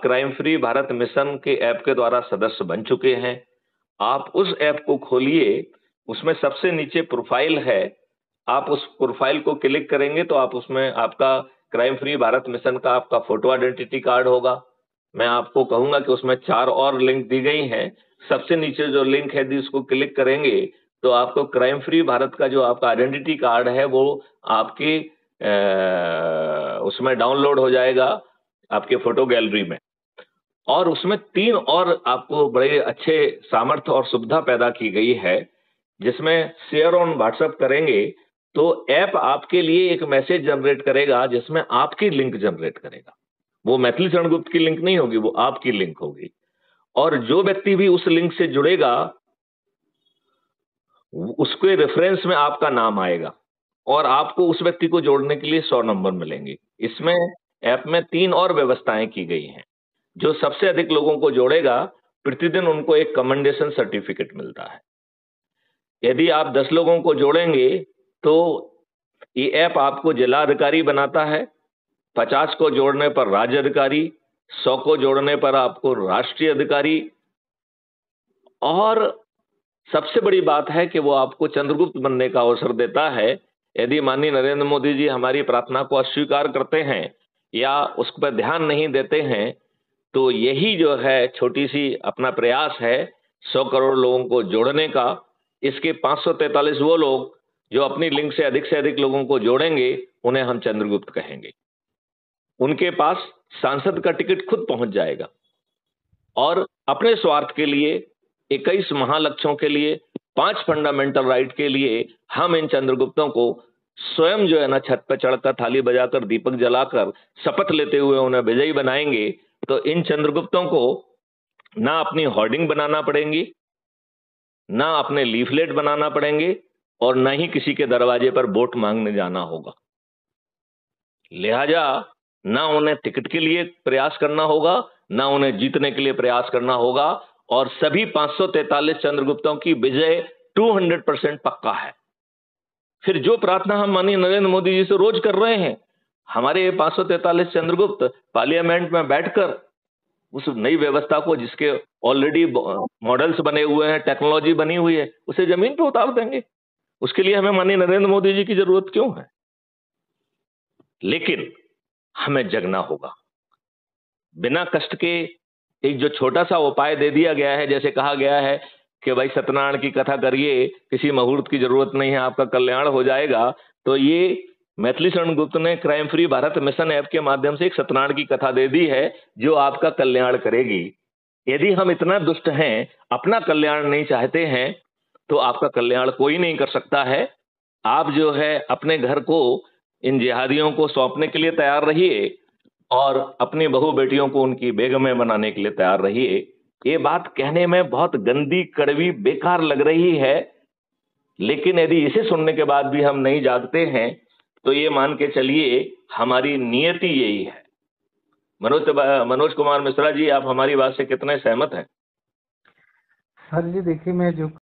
Crime free Bharat mission के app के द्वारा सदस्य बन चुके हैं। आप उस ऐप को खोलिए, उसमें सबसे नीचे प्रोफाइल है। आप उस प्रोफाइल को क्लिक करेंगे तो आप उसमें आपका क्राइम फ्री भारत मिशन का आपका फोटो आइडेंटिटी कार्ड होगा। मैं आपको कहूंगा कि उसमें 4 और लिंक दी गई हैं। सबसे नीचे जो लिंक है यदि उसको क्लिक करेंगे तो आपको क्राइम फ्री भारत का जो आपका आइडेंटिटी कार्ड है वो आपके उसमें डाउनलोड हो जाएगा, आपके फोटो गैलरी में। और उसमें 3 और आपको बड़े अच्छे सामर्थ्य और सुविधा पैदा की गई है, जिसमें शेयर ऑन व्हाट्सएप करेंगे तो ऐप आपके लिए एक मैसेज जनरेट करेगा जिसमें आपकी लिंक जनरेट करेगा। वो मैथिली शरण गुप्त की लिंक नहीं होगी, वो आपकी लिंक होगी। और जो व्यक्ति भी उस लिंक से जुड़ेगा उसके रेफरेंस में आपका नाम आएगा और आपको उस व्यक्ति को जोड़ने के लिए 100 नंबर मिलेंगे। इसमें ऐप में 3 और व्यवस्थाएं की गई हैं। जो सबसे अधिक लोगों को जोड़ेगा प्रतिदिन उनको एक कमेंडेशन सर्टिफिकेट मिलता है। यदि आप 10 लोगों को जोड़ेंगे तो ये ऐप आपको जिला अधिकारी बनाता है। 50 को जोड़ने पर राज्य अधिकारी, 100 को जोड़ने पर आपको राष्ट्रीय अधिकारी, और सबसे बड़ी बात है कि वो आपको चंद्रगुप्त बनने का अवसर देता है। यदि माननीय नरेंद्र मोदी जी हमारी प्रार्थना को अस्वीकार करते हैं या उस पर ध्यान नहीं देते हैं तो यही जो है छोटी सी अपना प्रयास है 100 करोड़ लोगों को जोड़ने का। इसके 543 वो लोग जो अपनी लिंक से अधिक लोगों को जोड़ेंगे उन्हें हम चंद्रगुप्त कहेंगे। उनके पास सांसद का टिकट खुद पहुंच जाएगा और अपने स्वार्थ के लिए 21 महालक्ष्यों के लिए 5 फंडामेंटल राइट के लिए हम इन चंद्रगुप्तों को स्वयं जो है ना छत पर चढ़कर थाली बजाकर दीपक जलाकर शपथ लेते हुए उन्हें विजयी बनाएंगे। तो इन चंद्रगुप्तों को ना अपनी होर्डिंग बनाना पड़ेंगी, ना अपने लीफलेट बनाना पड़ेंगे और ना ही किसी के दरवाजे पर वोट मांगने जाना होगा। लिहाजा ना उन्हें टिकट के लिए प्रयास करना होगा, ना उन्हें जीतने के लिए प्रयास करना होगा और सभी 543 चंद्रगुप्तों की विजय 200% पक्का है। फिर जो प्रार्थना हम माननीय नरेंद्र मोदी जी से रोज कर रहे हैं, हमारे 543 चंद्रगुप्त पार्लियामेंट में बैठकर उस नई व्यवस्था को जिसके ऑलरेडी मॉडल्स बने हुए हैं, टेक्नोलॉजी बनी हुई है, उसे जमीन पर उतार देंगे। उसके लिए हमें माननीय नरेंद्र मोदी जी की जरूरत क्यों है? लेकिन हमें जगना होगा। बिना कष्ट के एक जो छोटा सा उपाय दे दिया गया है, जैसे कहा गया है कि भाई सत्यनारायण की कथा करिए, किसी मुहूर्त की जरूरत नहीं है, आपका कल्याण हो जाएगा। तो ये मैथिली शरण गुप्त ने crime free Bharat mission app के माध्यम से एक सत्यनारायण की कथा दे दी है जो आपका कल्याण करेगी। यदि हम इतना दुष्ट हैं, अपना कल्याण नहीं चाहते हैं, तो आपका कल्याण कोई नहीं कर सकता है। आप जो है अपने घर को इन जिहादियों को सौंपने के लिए तैयार रहिए और अपनी बहू बेटियों को उनकी बेगमें बनाने के लिए तैयार रहिए। ये बात कहने में बहुत गंदी, कड़वी, बेकार लग रही है, लेकिन यदि इसे सुनने के बाद भी हम नहीं जागते हैं तो ये मान के चलिए हमारी नियति यही है। मनोज कुमार मिश्रा जी, आप हमारी बात से कितने सहमत हैं? सर जी देखिए, मैं जो